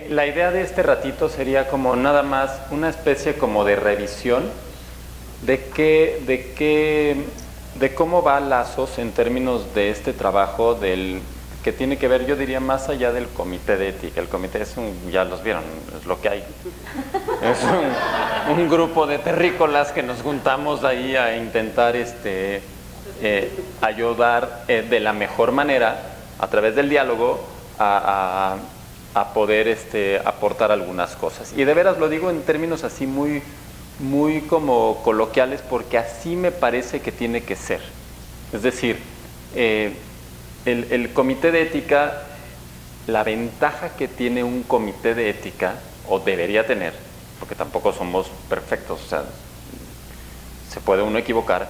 La idea de este ratito sería como nada más una especie como de revisión de cómo va Lazos en términos de este trabajo que tiene que ver, yo diría, más allá del comité de ética. El comité ya los vieron, es lo que hay. Es un grupo de terrícolas que nos juntamos ahí a intentar ayudar de la mejor manera, a través del diálogo, a poder aportar algunas cosas. Y de veras lo digo en términos así muy como coloquiales, porque así me parece que tiene que ser. Es decir, el comité de ética, la ventaja que tiene un comité de ética, o debería tener, porque tampoco somos perfectos, o sea, se puede uno equivocar,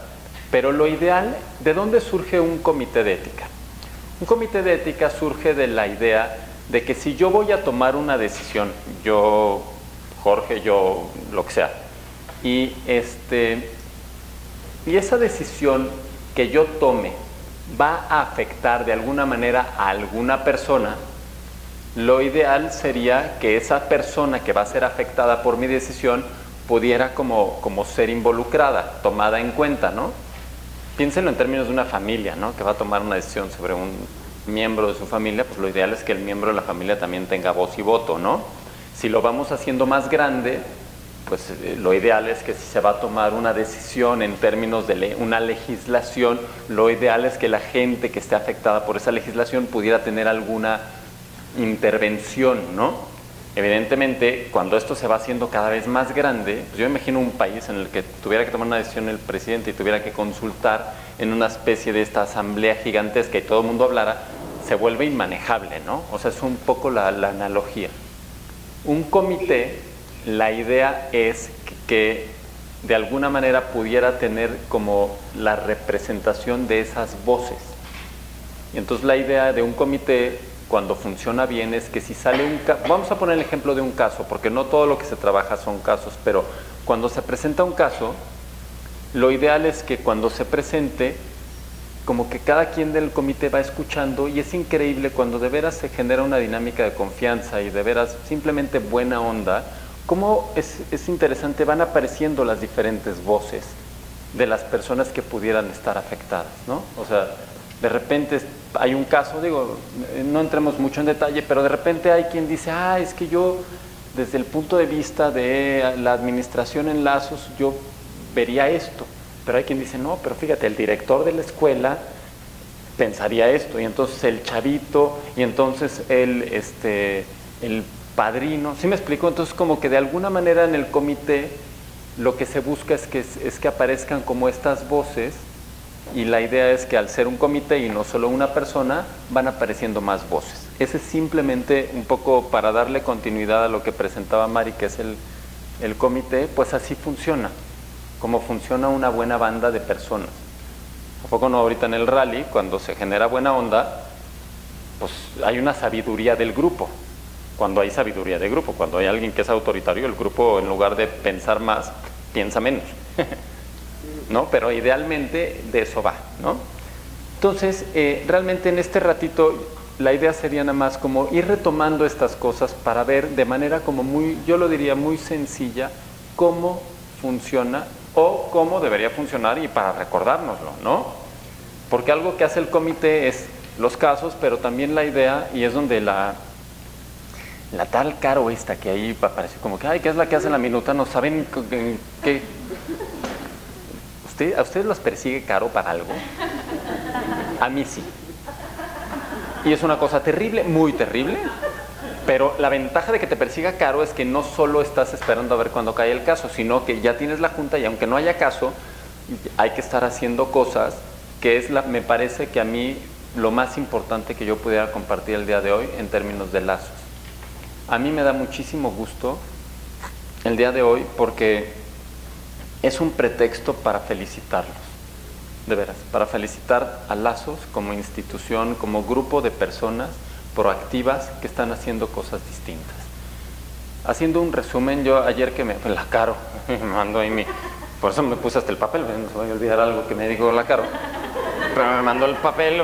pero lo ideal, ¿de dónde surge un comité de ética? Un comité de ética surge de la idea de que si yo voy a tomar una decisión, yo, Jorge, yo, lo que sea, y esa decisión que yo tome va a afectar de alguna manera a alguna persona, lo ideal sería que esa persona que va a ser afectada por mi decisión pudiera como ser involucrada, tomada en cuenta, ¿no? Piénsenlo en términos de una familia, ¿no? Que va a tomar una decisión sobre un miembro de su familia, pues lo ideal es que el miembro de la familia también tenga voz y voto, ¿no? Si lo vamos haciendo más grande, pues lo ideal es que si se va a tomar una decisión en términos de una legislación, lo ideal es que la gente que esté afectada por esa legislación pudiera tener alguna intervención, ¿no? Evidentemente, cuando esto se va haciendo cada vez más grande, pues yo imagino un país en el que tuviera que tomar una decisión el presidente y tuviera que consultar en una especie de esta asamblea gigantesca y todo el mundo hablara, se vuelve inmanejable, ¿no? O sea, es un poco la analogía. Un comité, la idea es que de alguna manera pudiera tener como la representación de esas voces. Y entonces la idea de un comité, cuando funciona bien, es que si sale un caso, vamos a poner el ejemplo de un caso, porque no todo lo que se trabaja son casos, pero cuando se presenta un caso, lo ideal es que cuando se presente, como que cada quien del comité va escuchando, y es increíble cuando de veras se genera una dinámica de confianza y de veras simplemente buena onda, cómo es interesante, van apareciendo las diferentes voces de las personas que pudieran estar afectadas, ¿no? O sea, de repente hay un caso, digo, no entremos mucho en detalle, pero de repente hay quien dice, es que yo, desde el punto de vista de la administración en Lazos, yo vería esto. Pero hay quien dice, no, pero fíjate, el director de la escuela pensaría esto, y entonces el chavito, y entonces el padrino, ¿sí me explico? Entonces como que de alguna manera en el comité lo que se busca es que aparezcan como estas voces, y la idea es que al ser un comité y no solo una persona, van apareciendo más voces. Ese es simplemente un poco para darle continuidad a lo que presentaba Mari, que es el comité, pues así funciona, como funciona una buena banda de personas. ¿A poco no ahorita en el rally, cuando se genera buena onda, pues hay una sabiduría del grupo? Cuando hay sabiduría de grupo, cuando hay alguien que es autoritario, el grupo, en lugar de pensar más, piensa menos. ¿No? Pero idealmente de eso va, ¿no? Entonces, realmente en este ratito la idea sería nada más como ir retomando estas cosas para ver de manera como yo lo diría muy sencilla, cómo funciona o cómo debería funcionar, y para recordárnoslo, ¿no? Porque algo que hace el comité es los casos, pero también la idea, y es donde la tal Caro esta que ahí aparece como que, ¿qué es la que hace la minuta? No saben qué. ¿A ustedes los persigue Caro para algo? A mí sí. Y es una cosa terrible, muy terrible, pero la ventaja de que te persiga Caro es que no solo estás esperando a ver cuándo cae el caso, sino que ya tienes la junta y aunque no haya caso, hay que estar haciendo cosas, que es me parece que a mí lo más importante que yo pudiera compartir el día de hoy en términos de lazos. A mí me da muchísimo gusto el día de hoy porque es un pretexto para felicitarlos, de veras, para felicitar a Lazos como institución, como grupo de personas proactivas que están haciendo cosas distintas. Haciendo un resumen, yo ayer que la Caro, me mandó ahí por eso me puse hasta el papel, no se voy a olvidar algo que me dijo la Caro, pero me mandó el papel,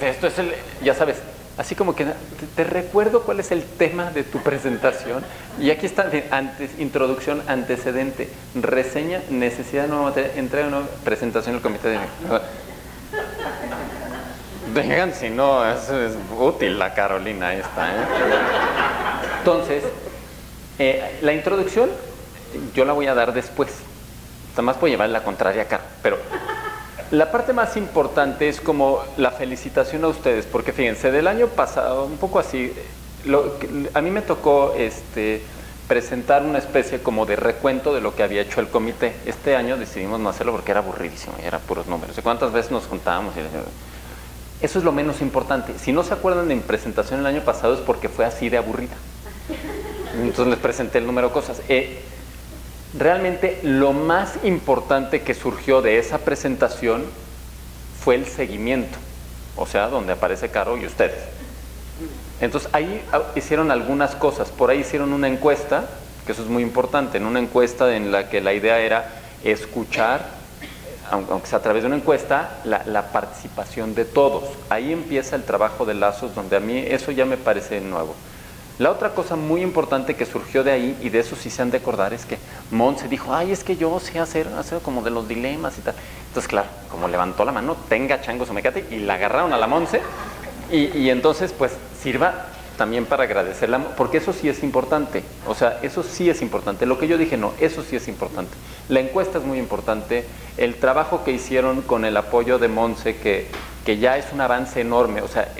esto es ya sabes, así como que te recuerdo cuál es el tema de tu presentación. Y aquí está, antes, introducción, antecedente, reseña, necesidad de nueva materia, entrega de nueva presentación al comité de... Vengan, si no, es útil la Carolina esta, ¿eh? Entonces, la introducción yo la voy a dar después. Además puedo llevar la contraria acá, pero la parte más importante es como la felicitación a ustedes, porque fíjense, del año pasado, un poco así, a mí me tocó presentar una especie como de recuento de lo que había hecho el comité. Este año decidimos no hacerlo porque era aburridísimo, y era puros números. ¿Y cuántas veces nos juntábamos? Eso es lo menos importante. Si no se acuerdan de mi presentación el año pasado es porque fue así de aburrida. Entonces les presenté el número de cosas. Realmente lo más importante que surgió de esa presentación fue el seguimiento, o sea, donde aparece Caro y ustedes. Entonces ahí hicieron algunas cosas. Por ahí hicieron una encuesta, que eso es muy importante, en una encuesta en la que la idea era escuchar, aunque sea a través de una encuesta, la participación de todos. Ahí empieza el trabajo de lazos, donde a mí eso ya me parece nuevo. La otra cosa muy importante que surgió de ahí, y de eso sí se han de acordar, es que Montse dijo, ay, es que yo sé hacer como de los dilemas y tal. Entonces, claro, como levantó la mano, tenga changos o mecate, y la agarraron a la Montse, y entonces, pues, sirva también para agradecerla, porque eso sí es importante, o sea, eso sí es importante. Lo que yo dije, no, eso sí es importante. La encuesta es muy importante, el trabajo que hicieron con el apoyo de Montse, que ya es un avance enorme, o sea,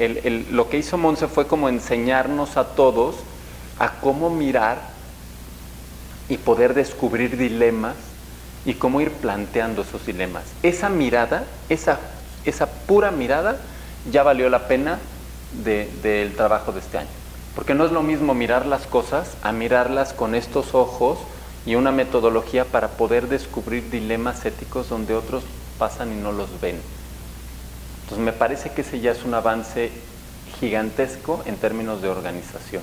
lo que hizo Montse fue como enseñarnos a todos a cómo mirar y poder descubrir dilemas y cómo ir planteando esos dilemas. Esa mirada, esa pura mirada, ya valió la pena del trabajo de este año. Porque no es lo mismo mirar las cosas a mirarlas con estos ojos y una metodología para poder descubrir dilemas éticos donde otros pasan y no los ven. Entonces me parece que ese ya es un avance gigantesco en términos de organización.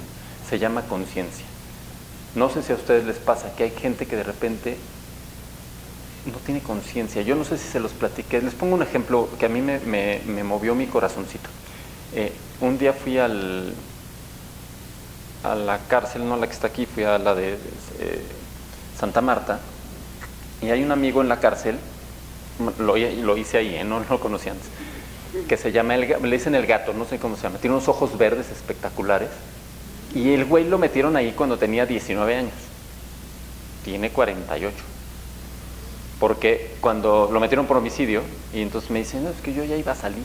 Se llama conciencia. No sé si a ustedes les pasa que hay gente que de repente no tiene conciencia. Yo no sé si se los platiqué. Les pongo un ejemplo que a mí me movió mi corazoncito. Un día fui a la cárcel, no la que está aquí, fui a la de Santa Marta, y hay un amigo en la cárcel, lo hice ahí, no lo conocí antes, que se llama, le dicen el gato, no sé cómo se llama, tiene unos ojos verdes espectaculares, y el güey lo metieron ahí cuando tenía 19 años, tiene 48, porque cuando lo metieron por homicidio, y entonces me dicen, no, es que yo ya iba a salir,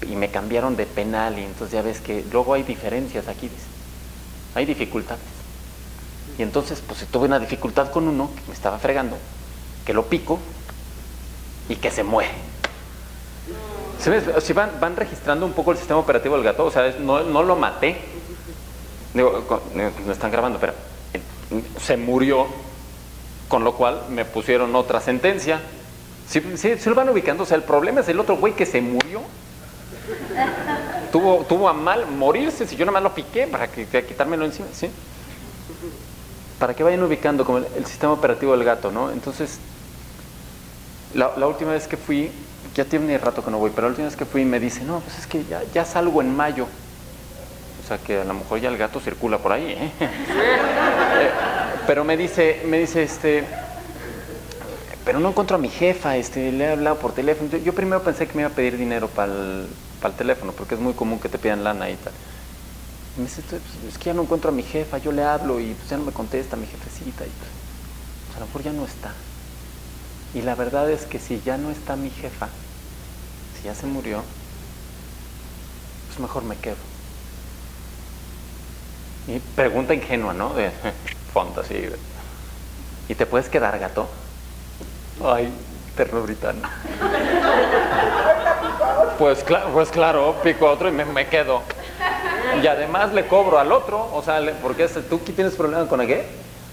y me cambiaron de penal, y entonces ya ves que luego hay diferencias aquí, dice. Hay dificultades. Y entonces pues tuve una dificultad con uno que me estaba fregando, que lo pico y que se muere. Si van registrando un poco el sistema operativo del gato, o sea, no lo maté. Digo, no están grabando, pero se murió, con lo cual me pusieron otra sentencia. Si lo van ubicando, o sea, el problema es el otro güey que se murió. Tuvo a mal morirse, si yo nada más lo piqué para quitármelo encima, ¿sí? Para que vayan ubicando como el sistema operativo del gato, ¿no? Entonces, la última vez que fui, ya tiene rato que no voy, pero la última vez que fui me dice, no, pues es que ya salgo en mayo. O sea que a lo mejor ya el gato circula por ahí, ¿eh? Pero me dice, pero no encuentro a mi jefa, le he hablado por teléfono. Yo primero pensé que me iba a pedir dinero para el teléfono, porque es muy común que te pidan lana y tal. Y me dice, es que ya no encuentro a mi jefa, yo le hablo y pues ya no me contesta mi jefecita. Y pues a lo mejor ya no está. Y la verdad es que si ya no está mi jefa, si ya se murió, pues mejor me quedo. Y pregunta ingenua, ¿no? De fondo, así. ¿Y te puedes quedar, gato? Ay, ternurita, ¿no? Pues claro, pico a otro y me quedo. Y además le cobro al otro, o sea, porque tú que tienes problemas con el qué,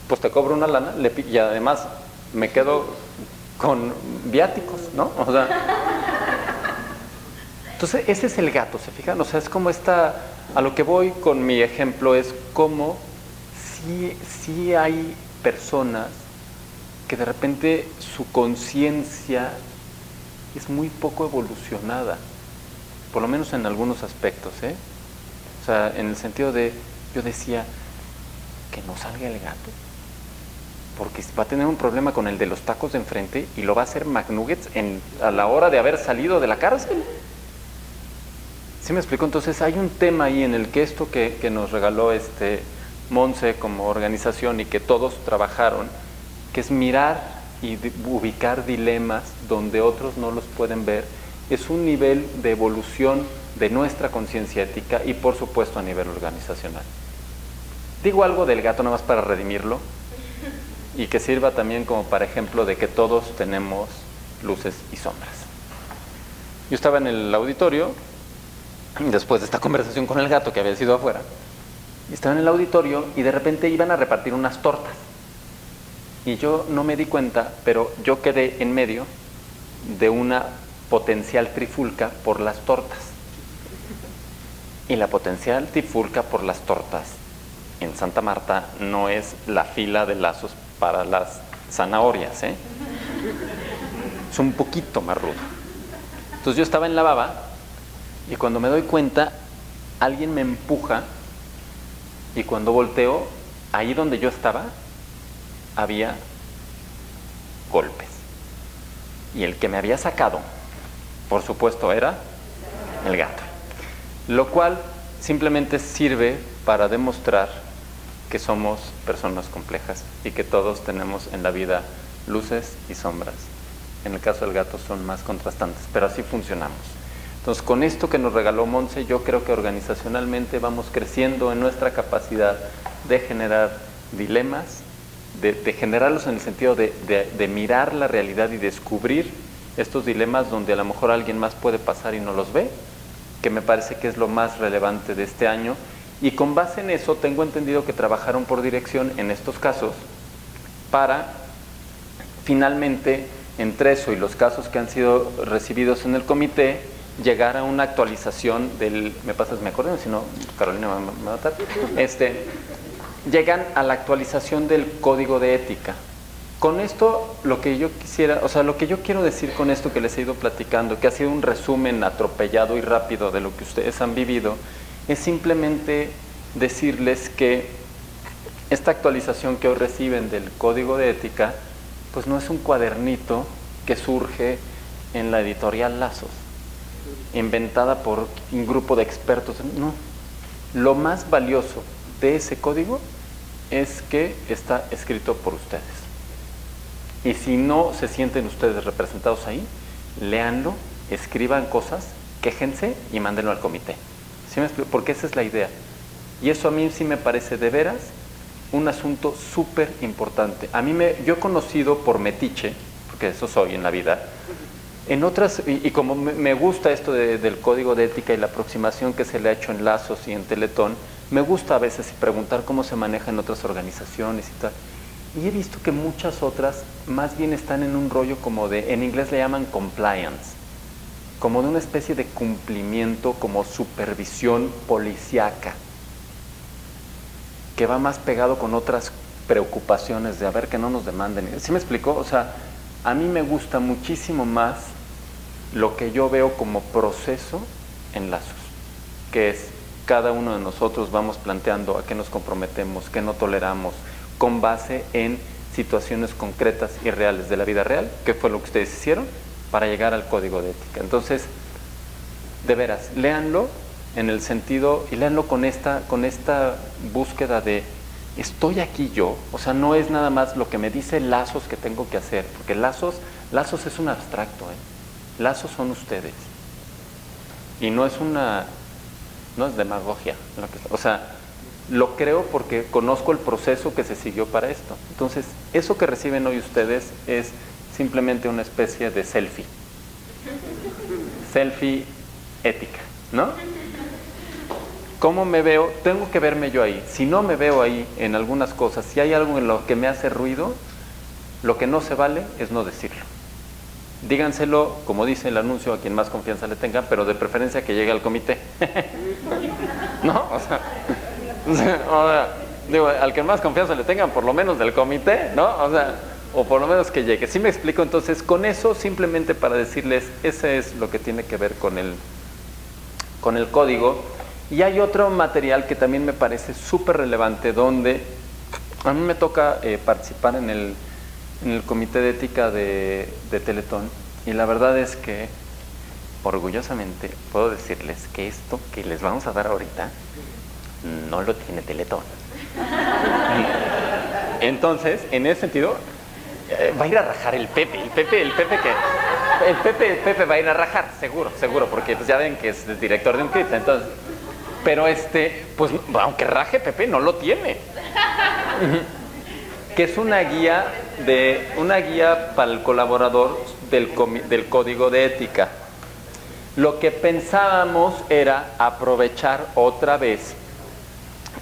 pues te cobro una lana, y además me quedo con viáticos, ¿no? O sea, entonces ese es el gato, ¿se fijan? O sea, es como a lo que voy con mi ejemplo es como sí hay personas que de repente su conciencia es muy poco evolucionada. por lo menos en algunos aspectos, ¿eh? O sea, en el sentido de, yo decía, que no salga el gato, porque va a tener un problema con el de los tacos de enfrente y lo va a hacer McNuggets a la hora de haber salido de la cárcel. ¿Sí me explico? Entonces hay un tema ahí en el que esto que nos regaló Monse como organización y que todos trabajaron, que es mirar y ubicar dilemas donde otros no los pueden ver, es un nivel de evolución de nuestra conciencia ética y por supuesto a nivel organizacional. Digo algo del gato nada más para redimirlo y que sirva también como para ejemplo de que todos tenemos luces y sombras. Yo estaba en el auditorio después de esta conversación con el gato que había sido afuera, estaba en el auditorio y de repente iban a repartir unas tortas y yo no me di cuenta, pero yo quedé en medio de una potencial trifulca por las tortas. Y la potencial trifulca por las tortas en Santa Marta no es la fila de lazos para las zanahorias, ¿eh? Es un poquito más rudo. Entonces yo estaba en la baba y cuando me doy cuenta, alguien me empuja y cuando volteo, ahí donde yo estaba, había golpes. Y el que me había sacado, por supuesto, era el gato. Lo cual simplemente sirve para demostrar que somos personas complejas y que todos tenemos en la vida luces y sombras. En el caso del gato son más contrastantes, pero así funcionamos. Entonces, con esto que nos regaló Monse, yo creo que organizacionalmente vamos creciendo en nuestra capacidad de generar dilemas, de generarlos en el sentido de mirar la realidad y descubrir estos dilemas donde a lo mejor alguien más puede pasar y no los ve, que me parece que es lo más relevante de este año. Y con base en eso, tengo entendido que trabajaron por dirección en estos casos para finalmente, entre eso y los casos que han sido recibidos en el comité, llegar a una actualización del, me pasas mi acordeón, si no Carolina me va a matar, llegan a la actualización del código de ética. Con esto, lo que yo quisiera, o sea, lo que yo quiero decir con esto que les he ido platicando, que ha sido un resumen atropellado y rápido de lo que ustedes han vivido, es simplemente decirles que esta actualización que hoy reciben del código de ética, pues no es un cuadernito que surge en la editorial Lazos, inventada por un grupo de expertos. No, lo más valioso de ese código es que está escrito por ustedes. Y si no se sienten ustedes representados ahí, léanlo, escriban cosas, quéjense y mándenlo al comité. ¿Sí me explico? Porque esa es la idea. Y eso a mí sí me parece de veras un asunto súper importante. Yo he conocido por metiche, porque eso soy en la vida, en otras, y como me gusta esto del código de ética y la aproximación que se le ha hecho en Lazos y en Teletón, me gusta a veces preguntar cómo se maneja en otras organizaciones y tal. Y he visto que muchas otras más bien están en un rollo como de, en inglés le llaman compliance, como de una especie de cumplimiento, como supervisión policíaca, que va más pegado con otras preocupaciones de a ver que no nos demanden. ¿Sí me explicó? O sea, a mí me gusta muchísimo más lo que yo veo como proceso en Lazos, que es cada uno de nosotros vamos planteando a qué nos comprometemos, qué no toleramos, con base en situaciones concretas y reales de la vida real, que fue lo que ustedes hicieron para llegar al código de ética. Entonces, de veras, léanlo en el sentido, y léanlo con esta búsqueda de estoy aquí yo, o sea, no es nada más lo que me dice Lazos que tengo que hacer, porque Lazos es un abstracto, Lazos son ustedes, y no es demagogia, o sea, lo creo porque conozco el proceso que se siguió para esto. Entonces, eso que reciben hoy ustedes es simplemente una especie de selfie ética, ¿no? ¿Cómo me veo? Tengo que verme yo ahí. Si no me veo ahí en algunas cosas, si hay algo en lo que me hace ruido, lo que no se vale es no decirlo. Díganselo, como dice el anuncio, a quien más confianza le tengan, pero de preferencia que llegue al comité. ¿No? O sea, digo, al que más confianza le tengan, por lo menos del comité, ¿no? O sea, o por lo menos que llegue. ¿Sí me explico? Entonces, con eso, simplemente para decirles, ese es lo que tiene que ver con con el código. Y hay otro material que también me parece súper relevante, donde a mí me toca participar en el comité de ética de Teletón, y la verdad es que orgullosamente puedo decirles que esto que les vamos a dar ahorita no lo tiene Teletón. Entonces, en ese sentido, va a ir a rajar el Pepe va a ir a rajar, seguro, porque pues ya ven que es el director de un CRIT, entonces, pero pues aunque raje Pepe, no lo tiene. Que es una guía para el colaborador del código de ética. Lo que pensábamos era aprovechar otra vez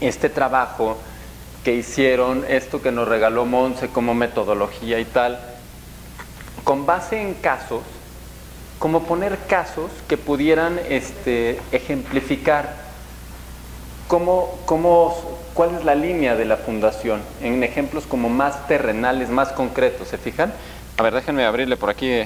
este trabajo que hicieron, esto que nos regaló Monse como metodología y tal, con base en casos, como poner casos que pudieran ejemplificar cuál es la línea de la fundación, en ejemplos como más terrenales, más concretos, ¿se fijan? A ver, déjenme abrirle por aquí.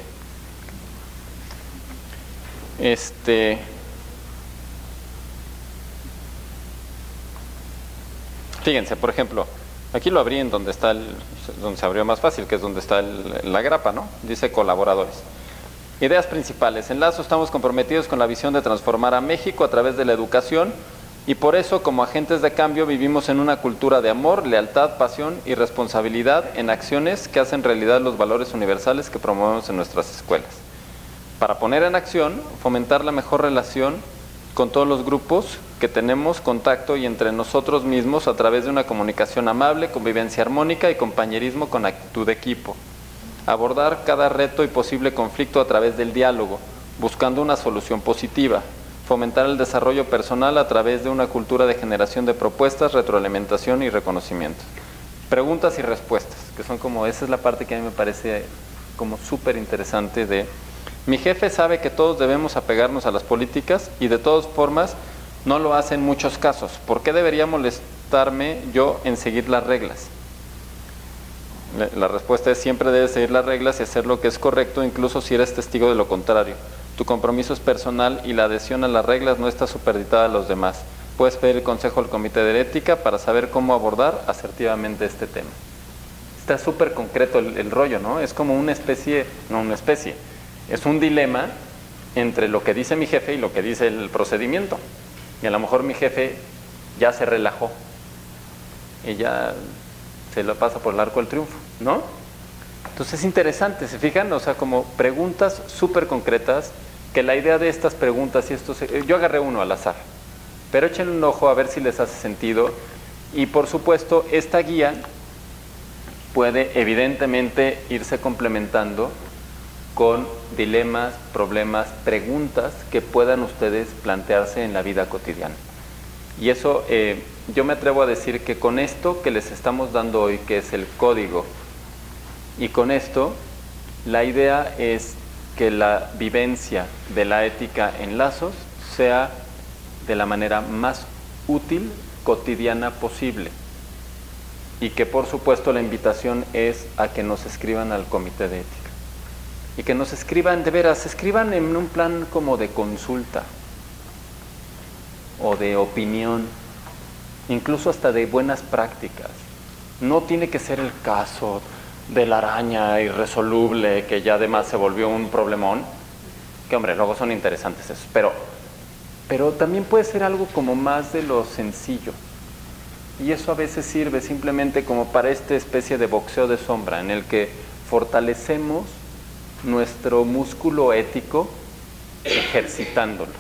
Fíjense, por ejemplo, aquí lo abrí en donde se abrió más fácil, que es donde está la grapa, ¿no? Dice colaboradores. Ideas principales. En Lazo estamos comprometidos con la visión de transformar a México a través de la educación, y por eso, como agentes de cambio, vivimos en una cultura de amor, lealtad, pasión y responsabilidad en acciones que hacen realidad los valores universales que promovemos en nuestras escuelas. Para poner en acción, fomentar la mejor relación con todos los grupos que tenemos contacto y entre nosotros mismos a través de una comunicación amable, convivencia armónica y compañerismo con actitud de equipo. Abordar cada reto y posible conflicto a través del diálogo, buscando una solución positiva. Fomentar el desarrollo personal a través de una cultura de generación de propuestas, retroalimentación y reconocimiento. Preguntas y respuestas, que son como, esa es la parte que a mí me parece como súper interesante de... Mi jefe sabe que todos debemos apegarnos a las políticas y de todas formas no lo hace en muchos casos. ¿Por qué debería molestarme yo en seguir las reglas? La respuesta es: siempre debes seguir las reglas y hacer lo que es correcto, incluso si eres testigo de lo contrario. Tu compromiso es personal y la adhesión a las reglas no está supeditada a los demás. Puedes pedir el consejo al comité de ética para saber cómo abordar asertivamente este tema. Está súper concreto el rollo, ¿no? Es como una especie, es un dilema entre lo que dice mi jefe y lo que dice el procedimiento. Y a lo mejor mi jefe ya se relajó y ya se lo pasa por el arco del triunfo, ¿no? Entonces es interesante, ¿se fijan? O sea, como preguntas súper concretas, que la idea de estas preguntas y yo agarré uno al azar, pero échenle un ojo a ver si les hace sentido. Y por supuesto, esta guía puede evidentemente irse complementando con dilemas, problemas, preguntas que puedan ustedes plantearse en la vida cotidiana. Y eso, yo me atrevo a decir que con esto que les estamos dando hoy, que es el código, y con esto, la idea es que la vivencia de la ética en Lazos sea de la manera más útil, cotidiana posible. Y que por supuesto la invitación es a que nos escriban al comité de ética. Y que nos escriban, de veras, escriban en un plan como de consulta o de opinión, incluso hasta de buenas prácticas. No tiene que ser el caso de la araña irresoluble que ya además se volvió un problemón, que hombre, luego son interesantes esos, pero también puede ser algo como más de lo sencillo. Y eso a veces sirve simplemente como para esta especie de boxeo de sombra, en el que fortalecemos nuestro músculo ético ejercitándolo,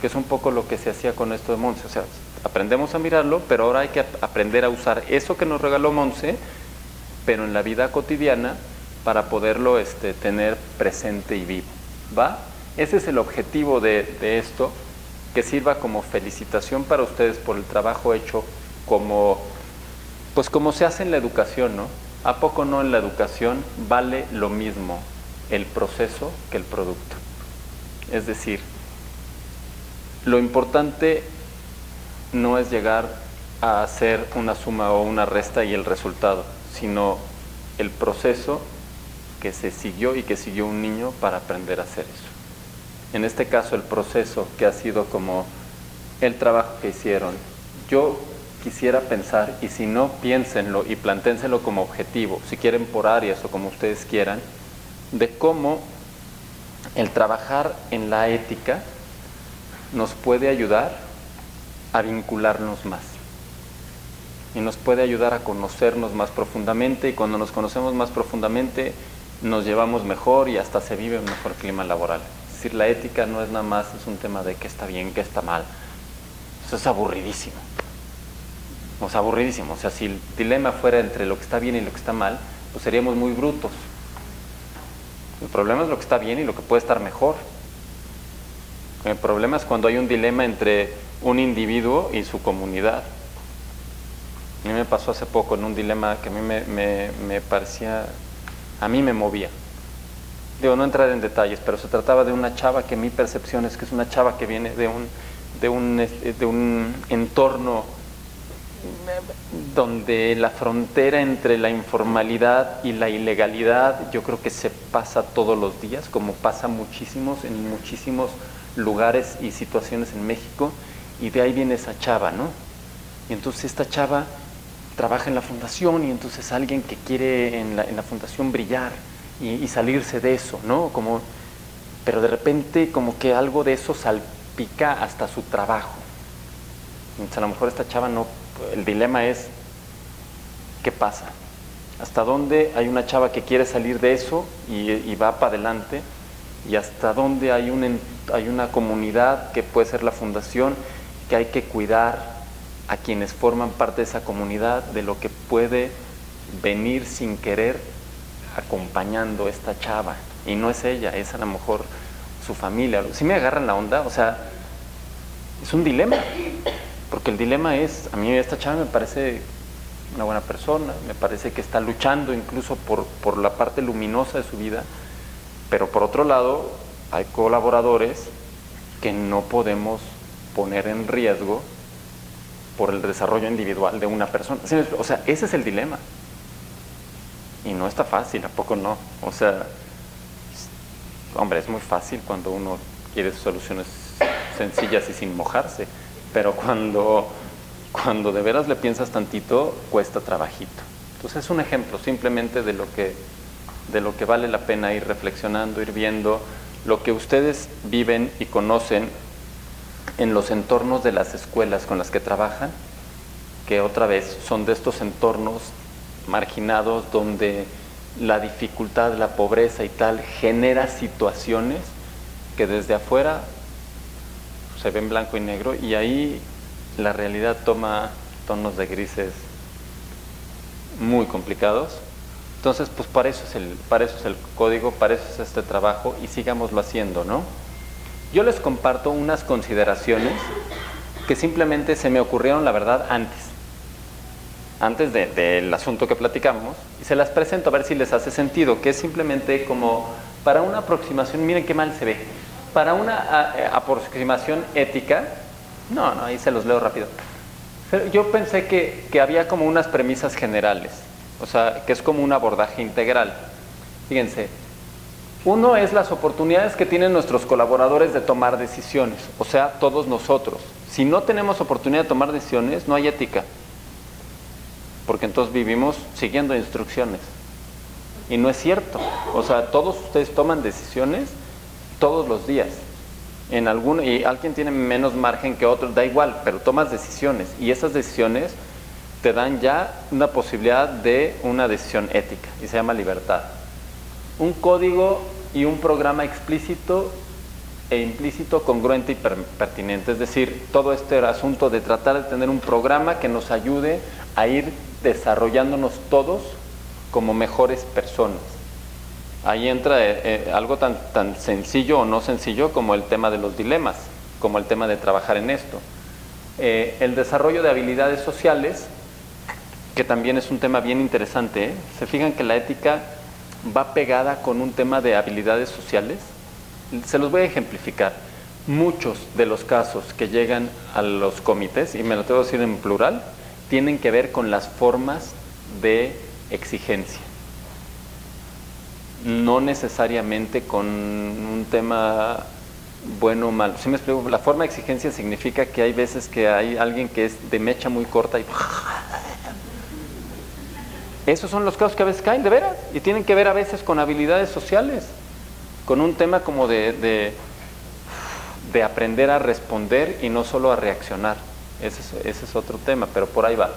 que es un poco lo que se hacía con esto de Monse. O sea, aprendemos a mirarlo, pero ahora hay que aprender a usar eso que nos regaló Monse, pero en la vida cotidiana, para poderlo tener presente y vivo, ¿va? Ese es el objetivo de esto, que sirva como felicitación para ustedes por el trabajo hecho, pues como se hace en la educación, ¿no? ¿A poco no en la educación vale lo mismo el proceso que el producto? Es decir, lo importante no es llegar a hacer una suma o una resta y el resultado, sino el proceso que se siguió y que siguió un niño para aprender a hacer eso. en este caso el proceso que ha sido como el trabajo que hicieron, yo quisiera pensar, y si no, piénsenlo y plantéenselo como objetivo, si quieren por áreas o como ustedes quieran, de cómo el trabajar en la ética nos puede ayudar a vincularnos más y nos puede ayudar a conocernos más profundamente, y cuando nos conocemos más profundamente nos llevamos mejor y hasta se vive un mejor clima laboral. Es decir, la ética no es nada más, es un tema de qué está bien, qué está mal. Eso es aburridísimo. O sea, aburridísimo. O sea, si el dilema fuera entre lo que está bien y lo que está mal, pues seríamos muy brutos. El problema es lo que está bien y lo que puede estar mejor. El problema es cuando hay un dilema entre un individuo y su comunidad. A mí me pasó hace poco en un dilema que a mí me parecía, a mí me movía. Digo, no entrar en detalles, pero se trataba de una chava que mi percepción es que es una chava que viene de un entorno donde la frontera entre la informalidad y la ilegalidad yo creo que se pasa todos los días, como pasa en muchísimos lugares y situaciones en México, y de ahí viene esa chava, ¿no? Y entonces esta chava trabaja en la fundación, y entonces alguien que quiere en la fundación brillar y salirse de eso, ¿no? Pero de repente como que algo de eso salpica hasta su trabajo. Entonces a lo mejor esta chava no, el dilema es, ¿qué pasa? ¿Hasta dónde hay una chava que quiere salir de eso y va para adelante? ¿Y hasta dónde hay una comunidad que puede ser la fundación, que hay que cuidar a quienes forman parte de esa comunidad de lo que puede venir sin querer acompañando a esta chava? Y no es ella, es a lo mejor su familia. Si me agarran la onda, o sea, es un dilema, porque el dilema es, a mí esta chava me parece una buena persona, me parece que está luchando incluso por la parte luminosa de su vida, pero por otro lado hay colaboradores que no podemos poner en riesgo por el desarrollo individual de una persona. O sea, ese es el dilema. Y no está fácil, ¿a poco no? O sea, hombre, es muy fácil cuando uno quiere soluciones sencillas y sin mojarse, pero cuando de veras le piensas tantito, cuesta trabajito. Entonces es un ejemplo simplemente de lo que vale la pena ir reflexionando, ir viendo lo que ustedes viven y conocen en los entornos de las escuelas con las que trabajan, que otra vez son de estos entornos marginados donde la dificultad, la pobreza y tal genera situaciones que desde afuera se ven blanco y negro, y ahí la realidad toma tonos de grises muy complicados. Entonces, pues para eso es el código, para eso es este trabajo, y sigámoslo haciendo, ¿no? Yo les comparto unas consideraciones que simplemente se me ocurrieron, la verdad, antes del asunto que platicamos, y se las presento a ver si les hace sentido, que es simplemente como para una aproximación, miren qué mal se ve, para una aproximación ética, no, ahí se los leo rápido. Pero yo pensé que había como unas premisas generales, o sea, que es como un abordaje integral. Fíjense, uno es las oportunidades que tienen nuestros colaboradores de tomar decisiones, o sea, todos nosotros. Si no tenemos oportunidad de tomar decisiones, no hay ética, porque entonces vivimos siguiendo instrucciones. Y no es cierto. O sea, todos ustedes toman decisiones todos los días. Y alguien tiene menos margen que otro, da igual, pero tomas decisiones. Y esas decisiones te dan ya una posibilidad de una decisión ética, y se llama libertad. Un código y un programa explícito e implícito, congruente y pertinente. Es decir, todo este asunto de tratar de tener un programa que nos ayude a ir desarrollándonos todos como mejores personas. Ahí entra algo tan sencillo o no sencillo como el tema de los dilemas, como el tema de trabajar en esto. El desarrollo de habilidades sociales, que también es un tema bien interesante, ¿eh? Se fijan que la ética va pegada con un tema de habilidades sociales. Se los voy a ejemplificar. Muchos de los casos que llegan a los comités, y me lo tengo que decir en plural, tienen que ver con las formas de exigencia, no necesariamente con un tema bueno o malo. ¿Sí me explico? La forma de exigencia significa que hay veces que hay alguien que es de mecha muy corta y... Esos son los casos que a veces caen, de veras, y tienen que ver a veces con habilidades sociales, con un tema como de aprender a responder y no solo a reaccionar. Ese es otro tema, pero por ahí va.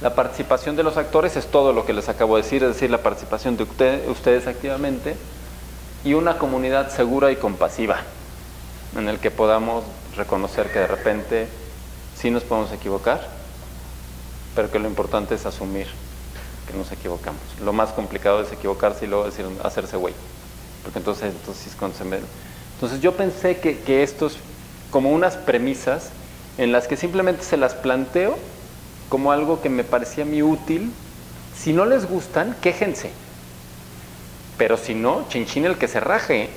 La participación de los actores es todo lo que les acabo de decir, es decir, la participación de ustedes activamente y una comunidad segura y compasiva, en el que podamos reconocer que de repente sí nos podemos equivocar, pero que lo importante es asumir que nos equivocamos. Lo más complicado es equivocarse y luego decir, hacerse güey, porque entonces yo pensé que estos como unas premisas en las que simplemente se las planteo como algo que me parecía muy útil. Si no les gustan, quéjense, pero si no, chinchín el que se raje.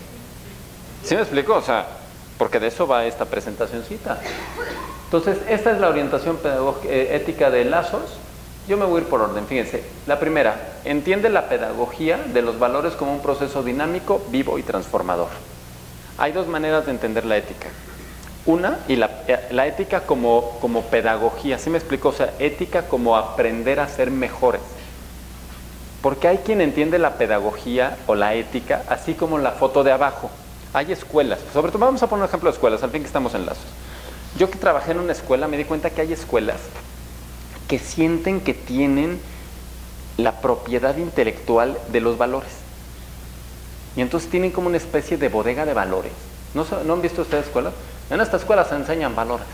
¿Sí me explico? O sea, porque de eso va esta presentacioncita. Entonces, esta es la orientación ética de Lazos. Yo me voy a ir por orden, fíjense. La primera, entiende la pedagogía de los valores como un proceso dinámico, vivo y transformador. Hay dos maneras de entender la ética. Una, y la ética como pedagogía, ¿sí me explico? O sea, ética como aprender a ser mejores. Porque hay quien entiende la pedagogía o la ética así como la foto de abajo. Hay escuelas, sobre todo vamos a poner un ejemplo de escuelas, al fin que estamos en Lazos. Yo que trabajé en una escuela me di cuenta que hay escuelas que sienten que tienen la propiedad intelectual de los valores. Y entonces tienen como una especie de bodega de valores. ¿No han visto ustedes escuelas? En esta escuela se enseñan valores.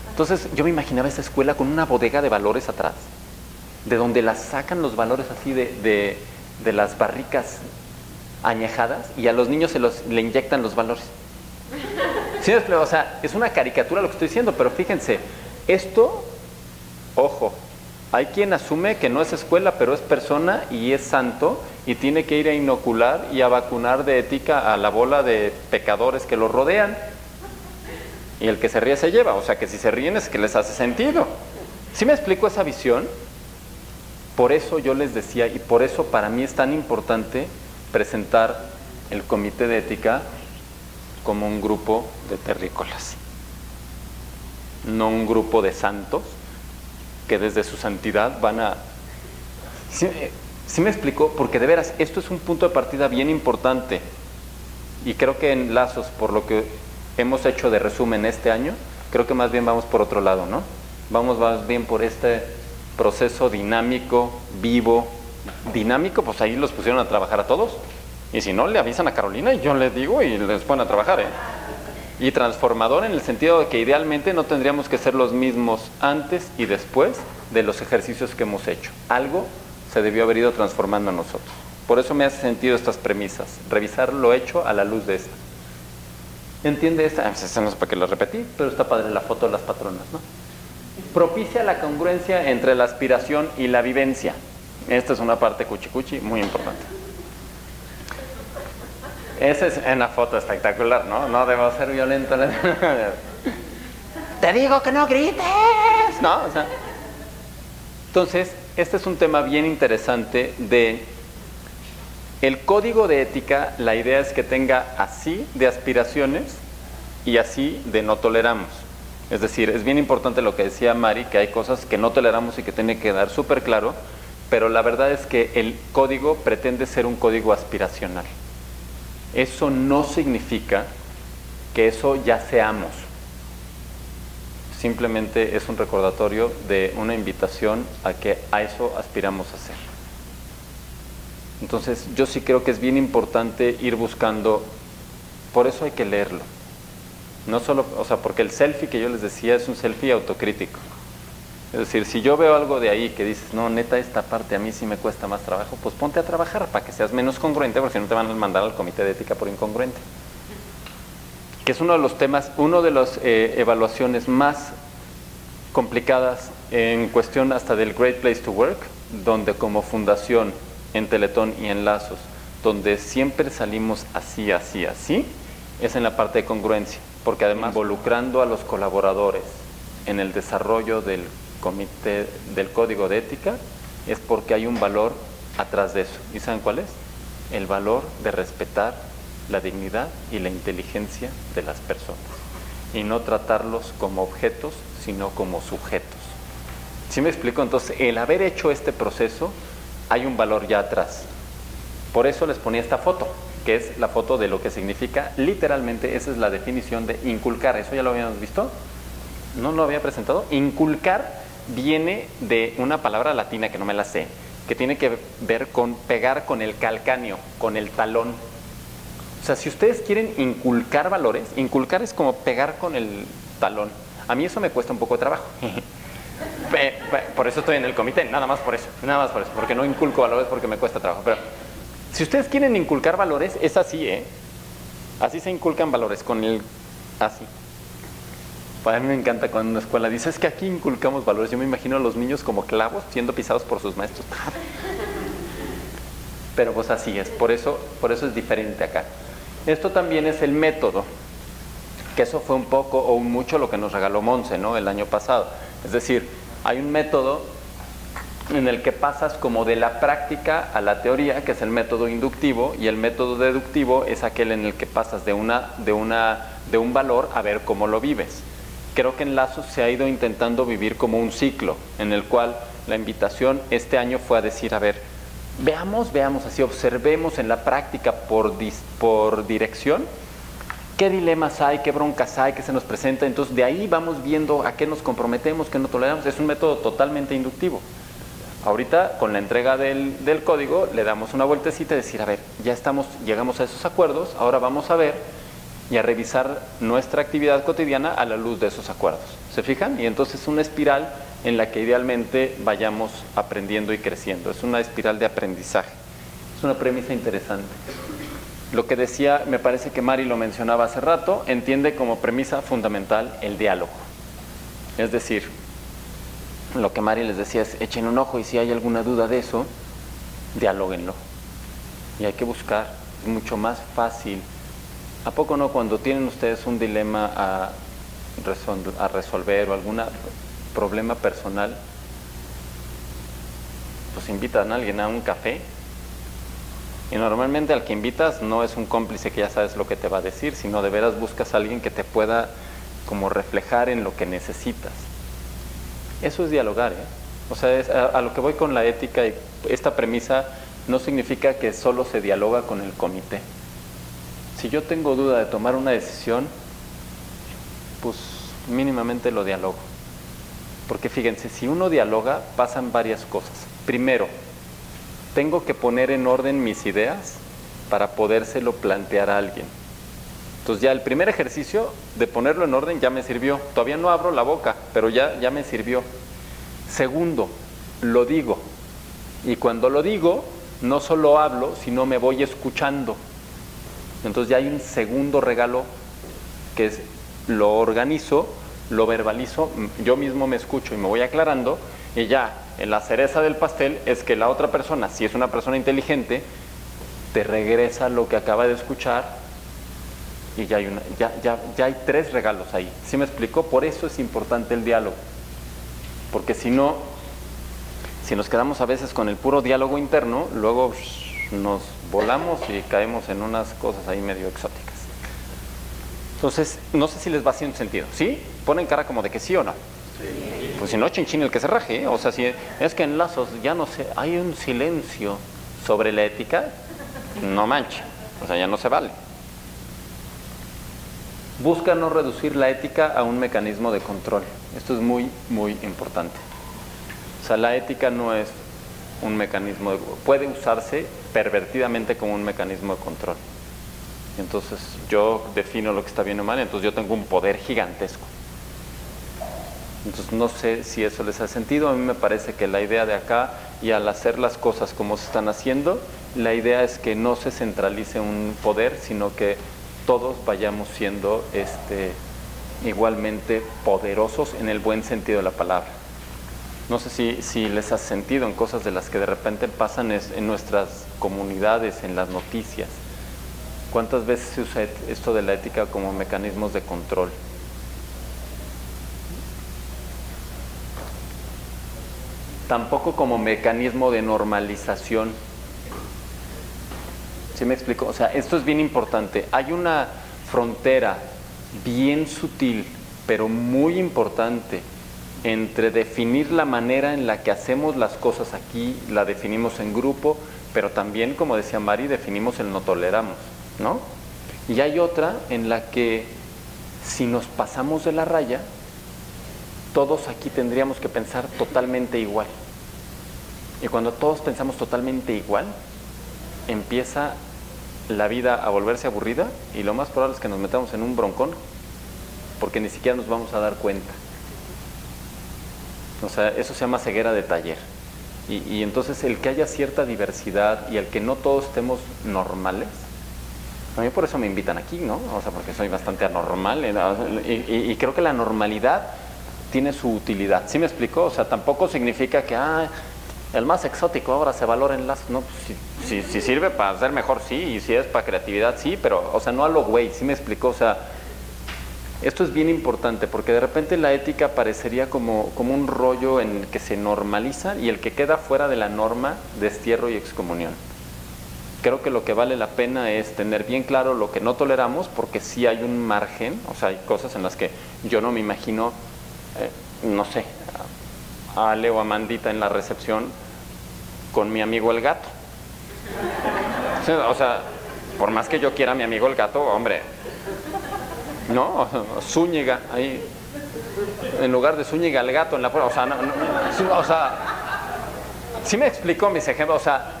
Entonces yo me imaginaba esa escuela con una bodega de valores atrás, de donde las sacan los valores así de las barricas añejadas y a los niños le inyectan los valores. ¿Sí? O sea, es una caricatura lo que estoy diciendo, pero fíjense, esto, ojo, hay quien asume que no es escuela, pero es persona y es santo y tiene que ir a inocular y a vacunar de ética a la bola de pecadores que lo rodean. Y el que se ríe se lleva, o sea que si se ríen es que les hace sentido. ¿Sí me explico esa visión? Por eso yo les decía, y por eso para mí es tan importante presentar el comité de ética como un grupo de terrícolas, no un grupo de santos que desde su santidad van a... ¿Sí me explico? Porque de veras, esto es un punto de partida bien importante y creo que en Lazos, por lo que hemos hecho de resumen este año, creo que más bien vamos por otro lado, ¿no? Vamos más bien por este proceso dinámico, vivo. Dinámico, pues ahí los pusieron a trabajar a todos. Y si no, le avisan a Carolina y yo les digo y les ponen a trabajar, ¿eh? Y transformador en el sentido de que idealmente no tendríamos que ser los mismos antes y después de los ejercicios que hemos hecho. Algo se debió haber ido transformando en nosotros. Por eso me hace sentido estas premisas. Revisar lo hecho a la luz de esta. ¿Entiende esta? Esta no sé para qué lo repetí, pero está padre la foto de las patronas, ¿no? Propicia la congruencia entre la aspiración y la vivencia. Esta es una parte cuchi muy importante. Esa es una foto espectacular, ¿no? No debo ser violento. Te digo que no grites, ¿no? O sea, entonces, este es un tema bien interesante de el código de ética. La idea es que tenga así de aspiraciones y así de no toleramos. Es decir, es bien importante lo que decía Mari, que hay cosas que no toleramos y que tiene que quedar súper claro, pero la verdad es que el código pretende ser un código aspiracional. Eso no significa que eso ya seamos. Simplemente es un recordatorio de una invitación a que a eso aspiramos a ser. Entonces, yo sí creo que es bien importante ir buscando, por eso hay que leerlo. No solo, o sea, porque el selfie que yo les decía es un selfie autocrítico. Es decir, si yo veo algo de ahí que dices, no, neta, esta parte a mí sí me cuesta más trabajo, pues ponte a trabajar para que seas menos congruente, porque si no te van a mandar al comité de ética por incongruente. Que es uno de los temas, uno de las evaluaciones más complicadas en cuestión hasta del Great Place to Work, donde como fundación en Teletón y en Lazos, donde siempre salimos así, es en la parte de congruencia, porque además involucrando a los colaboradores en el desarrollo del comité del código de ética, es porque hay un valor atrás de eso. ¿Y saben cuál es? El valor de respetar la dignidad y la inteligencia de las personas y no tratarlos como objetos, sino como sujetos. ¿Sí me explico? Entonces, el haber hecho este proceso, hay un valor ya atrás. Por eso les ponía esta foto, que es la foto de lo que significa, literalmente, esa es la definición de inculcar. ¿Eso ya lo habíamos visto? ¿No lo había presentado? Inculcar viene de una palabra latina que no me la sé, que tiene que ver con pegar con el calcáneo, con el talón. O sea, si ustedes quieren inculcar valores, inculcar es como pegar con el talón. A mí eso me cuesta un poco de trabajo. Por eso estoy en el comité, nada más por eso, porque no inculco valores porque me cuesta trabajo. Pero si ustedes quieren inculcar valores, es así, así se inculcan valores, con el así. Para mí me encanta cuando una escuela dice, es que aquí inculcamos valores. Yo me imagino a los niños como clavos siendo pisados por sus maestros. Pero pues así es, por eso es diferente acá. Esto también es el método, que eso fue un poco o un mucho lo que nos regaló Monse, ¿no?, el año pasado. Es decir, hay un método en el que pasas como de la práctica a la teoría, que es el método inductivo, y el método deductivo es aquel en el que pasas de un valor a ver cómo lo vives. Creo que en Lazos se ha ido intentando vivir como un ciclo, en el cual la invitación este año fue a decir, a ver, veamos así, observemos en la práctica por dirección qué dilemas hay, qué broncas hay, qué se nos presenta. Entonces de ahí vamos viendo a qué nos comprometemos, qué no toleramos. Es un método totalmente inductivo. Ahorita con la entrega del código le damos una vueltecita y decir, a ver, ya llegamos a esos acuerdos, ahora vamos a ver y a revisar nuestra actividad cotidiana a la luz de esos acuerdos. ¿Se fijan? Y entonces es una espiral en la que idealmente vayamos aprendiendo y creciendo. Es una espiral de aprendizaje. Es una premisa interesante. Lo que decía, me parece que Mari lo mencionaba hace rato, entiende como premisa fundamental el diálogo. Es decir, lo que Mari les decía es, echen un ojo y si hay alguna duda de eso, dialóguenlo. Y hay que buscar, es mucho más fácil. ¿A poco no cuando tienen ustedes un dilema a resolver o algún problema personal, pues invitan a alguien a un café? Y normalmente al que invitas no es un cómplice que ya sabes lo que te va a decir, sino de veras buscas a alguien que te pueda como reflejar en lo que necesitas. Eso es dialogar, O sea, a lo que voy con la ética, y esta premisa no significa que solo se dialoga con el comité. Si yo tengo duda de tomar una decisión, pues mínimamente lo dialogo. Porque fíjense, si uno dialoga, pasan varias cosas. Primero, tengo que poner en orden mis ideas para podérselo plantear a alguien. Entonces ya el primer ejercicio de ponerlo en orden ya me sirvió. Todavía no abro la boca, pero ya me sirvió. Segundo, lo digo. Y cuando lo digo, no solo hablo, sino me voy escuchando. Entonces ya hay un segundo regalo, que es lo organizo, lo verbalizo, yo mismo me escucho y me voy aclarando, y ya, la cereza del pastel es que la otra persona, si es una persona inteligente, te regresa lo que acaba de escuchar y ya hay tres regalos ahí. ¿Sí me explico? Por eso es importante el diálogo, porque si no, si nos quedamos a veces con el puro diálogo interno, luego nos volamos y caemos en unas cosas ahí medio exóticas. Entonces, no sé si les va haciendo sentido. ¿Sí? Ponen cara como de que sí o no. Sí. Pues si no, chinchín el que se raje, O sea, si es que en Lazos ya no sé, hay un silencio sobre la ética, no manche. O sea, ya no se vale. Busca no reducir la ética a un mecanismo de control. Esto es muy, muy importante. O sea, la ética no es un mecanismo, puede usarse pervertidamente como un mecanismo de control. Entonces yo defino lo que está bien o mal, entonces yo tengo un poder gigantesco. Entonces no sé si eso les ha sentido. A mí me parece que la idea de acá, y al hacer las cosas como se están haciendo, la idea es que no se centralice un poder, sino que todos vayamos siendo igualmente poderosos en el buen sentido de la palabra. No sé si les ha sentido en cosas de las que de repente pasan en nuestras comunidades, en las noticias. ¿Cuántas veces se usa esto de la ética como mecanismos de control? Tampoco como mecanismo de normalización. ¿Sí me explico? O sea, esto es bien importante. Hay una frontera bien sutil, pero muy importante, entre definir la manera en la que hacemos las cosas aquí, la definimos en grupo, pero también, como decía Mari, definimos el no toleramos, ¿no? Y hay otra en la que si nos pasamos de la raya, todos aquí tendríamos que pensar totalmente igual. Y cuando todos pensamos totalmente igual, empieza la vida a volverse aburrida y lo más probable es que nos metamos en un broncón, porque ni siquiera nos vamos a dar cuenta. O sea, eso se llama ceguera de taller. Y entonces el que haya cierta diversidad y el que no todos estemos normales, a mí por eso me invitan aquí, ¿no? O sea, porque soy bastante anormal y creo que la normalidad tiene su utilidad. ¿Sí me explico? O sea, tampoco significa que el más exótico ahora se valora en las... No, pues, si sirve para ser mejor, sí, y si es para creatividad, sí, pero, o sea, no a lo güey, ¿sí me explico? O sea, esto es bien importante porque de repente la ética parecería como un rollo en el que se normaliza y el que queda fuera de la norma, destierro y excomunión. Creo que lo que vale la pena es tener bien claro lo que no toleramos, porque sí hay un margen, o sea, hay cosas en las que yo no me imagino, no sé, a Ale o a Mandita en la recepción con mi amigo el gato. O sea, por más que yo quiera a mi amigo el gato, hombre, ¿no? Zúñiga, ahí, en lugar de Zúñiga el gato en la puerta, o sea, o sea, sí me explicó mis ejemplos, o sea,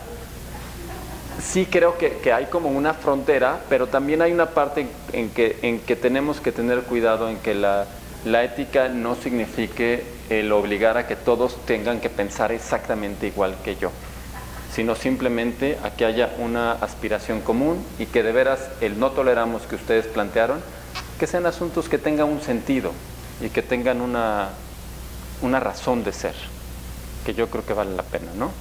sí creo que hay como una frontera, pero también hay una parte en que tenemos que tener cuidado en que la ética no signifique el obligar a que todos tengan que pensar exactamente igual que yo, sino simplemente a que haya una aspiración común y que de veras el no toleramos que ustedes plantearon, que sean asuntos que tengan un sentido y que tengan una razón de ser, que yo creo que vale la pena, ¿no?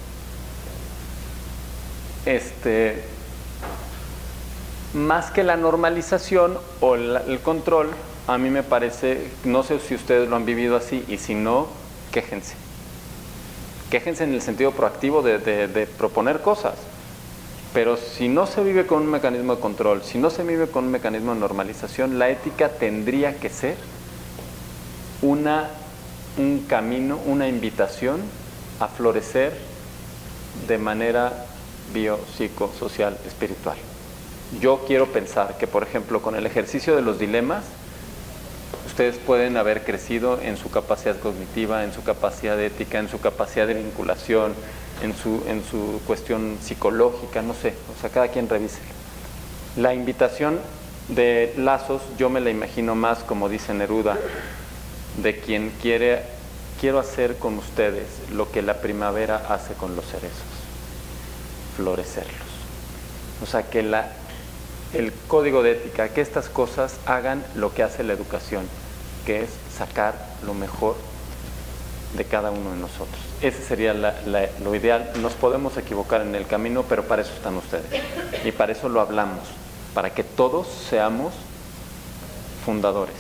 Más que la normalización o el control, a mí me parece, no sé si ustedes lo han vivido así, y si no, quéjense. Quéjense en el sentido proactivo de proponer cosas. Pero si no se vive con un mecanismo de control, si no se vive con un mecanismo de normalización, la ética tendría que ser un camino, una invitación a florecer de manera biopsicosocial espiritual. Yo quiero pensar que, por ejemplo, con el ejercicio de los dilemas, ustedes pueden haber crecido en su capacidad cognitiva, en su capacidad ética, en su capacidad de vinculación, en su cuestión psicológica, no sé, o sea, cada quien revise. La invitación de Lazos, yo me la imagino más, como dice Neruda, de quien quiero hacer con ustedes lo que la primavera hace con los cerezos, florecerlos. O sea, que el código de ética, que estas cosas hagan lo que hace la educación, que es sacar lo mejor de cada uno de nosotros. Ese sería lo ideal. Nos podemos equivocar en el camino, pero para eso están ustedes. Y para eso lo hablamos, para que todos seamos fundadores.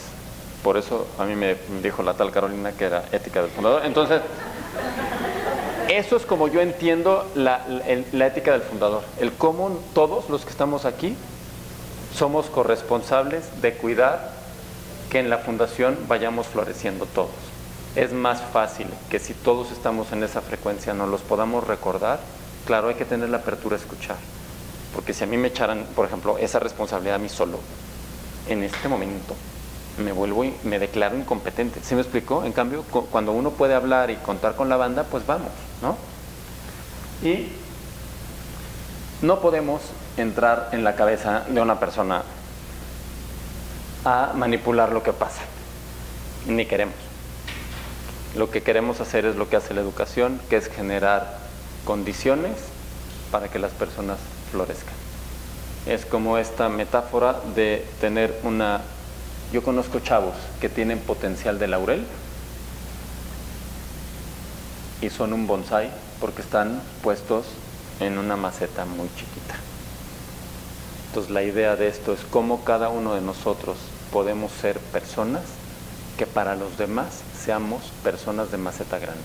Por eso a mí me dijo la tal Carolina que era ética del fundador. Entonces, eso es como yo entiendo la ética del fundador. El cómo todos los que estamos aquí somos corresponsables de cuidar que en la fundación vayamos floreciendo todos. Es más fácil que si todos estamos en esa frecuencia nos los podamos recordar. Claro, hay que tener la apertura a escuchar, porque si a mí me echaran, por ejemplo, esa responsabilidad a mí solo, en este momento me vuelvo y me declaro incompetente. ¿Sí me explicó? En cambio, cuando uno puede hablar y contar con la banda, pues vamos, ¿no? Y no podemos entrar en la cabeza de una persona a manipular lo que pasa, ni queremos. Lo que queremos hacer es lo que hace la educación, que es generar condiciones para que las personas florezcan. Es como esta metáfora de tener una... Yo conozco chavos que tienen potencial de laurel y son un bonsái porque están puestos en una maceta muy chiquita. Entonces la idea de esto es cómo cada uno de nosotros podemos ser personas que para los demás seamos personas de maceta grande.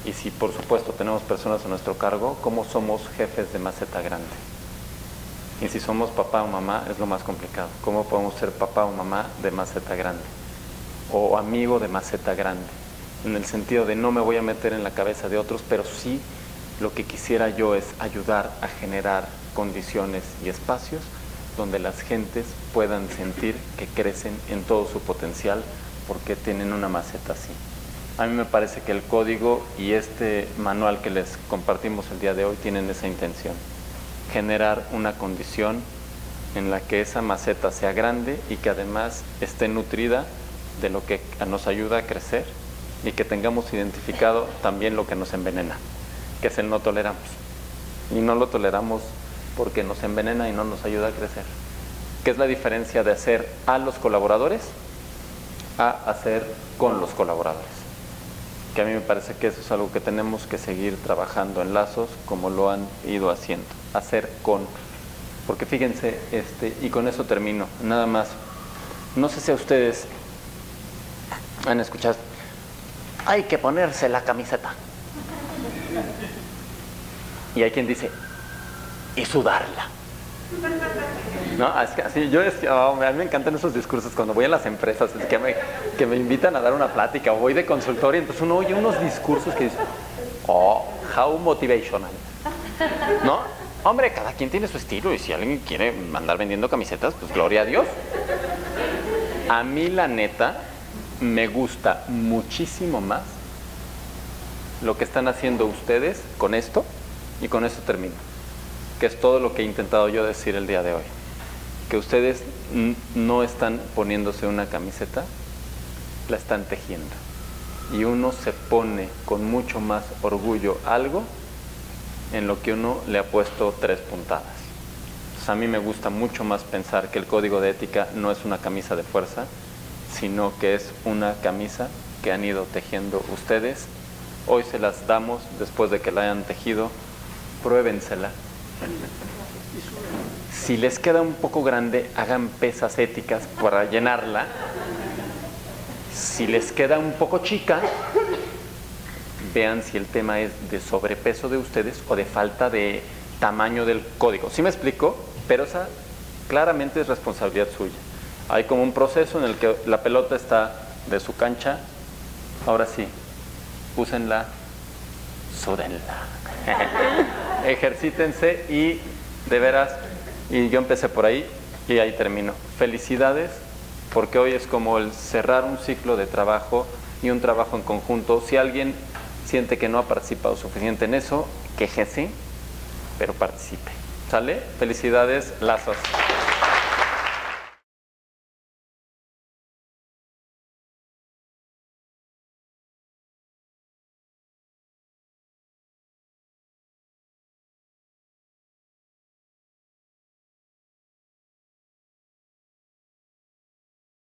Y si por supuesto tenemos personas a nuestro cargo, ¿cómo somos jefes de maceta grande? Y si somos papá o mamá es lo más complicado. ¿Cómo podemos ser papá o mamá de maceta grande? O amigo de maceta grande. En el sentido de no me voy a meter en la cabeza de otros, pero sí lo que quisiera yo es ayudar a generar condiciones y espacios donde las gentes puedan sentir que crecen en todo su potencial porque tienen una maceta así. A mí me parece que el código y este manual que les compartimos el día de hoy tienen esa intención. Generar una condición en la que esa maceta sea grande y que además esté nutrida de lo que nos ayuda a crecer y que tengamos identificado también lo que nos envenena, que es el no toleramos. Y no lo toleramos porque nos envenena y no nos ayuda a crecer. ¿Qué es la diferencia de hacer a los colaboradores a hacer con los colaboradores? Que a mí me parece que eso es algo que tenemos que seguir trabajando en lazos como lo han ido haciendo. Hacer con. Porque fíjense, y con eso termino, nada más. No sé si a ustedes han escuchado, hay que ponerse la camiseta. Y hay quien dice, y sudarla. No, es que así, a mí me encantan esos discursos cuando voy a las empresas, es que me invitan a dar una plática o voy de consultorio, entonces uno oye unos discursos que dice, oh, how motivational. ¿No? Hombre, cada quien tiene su estilo y si alguien quiere andar vendiendo camisetas, pues gloria a Dios. A mí la neta me gusta muchísimo más lo que están haciendo ustedes con esto, y con esto termino, que es todo lo que he intentado yo decir el día de hoy. Que ustedes no están poniéndose una camiseta, la están tejiendo. Y uno se pone con mucho más orgullo algo en lo que uno le ha puesto 3 puntadas. Entonces a mí me gusta mucho más pensar que el código de ética no es una camisa de fuerza, sino que es una camisa que han ido tejiendo ustedes. Hoy se las damos después de que la hayan tejido. Pruébensela. Si les queda un poco grande, hagan pesas éticas para llenarla. Si les queda un poco chica, vean si el tema es de sobrepeso de ustedes o de falta de tamaño del código. ¿Sí me explico? Pero esa claramente es responsabilidad suya. Hay como un proceso en el que la pelota está de su cancha. Ahora sí, úsenla, súdenla. Ejercítense y de veras, y yo empecé por ahí y ahí termino. Felicidades, porque hoy es como el cerrar un ciclo de trabajo y un trabajo en conjunto. Si alguien siente que no ha participado suficiente en eso, quéjese, pero participe. ¿Sale? Felicidades, lazos.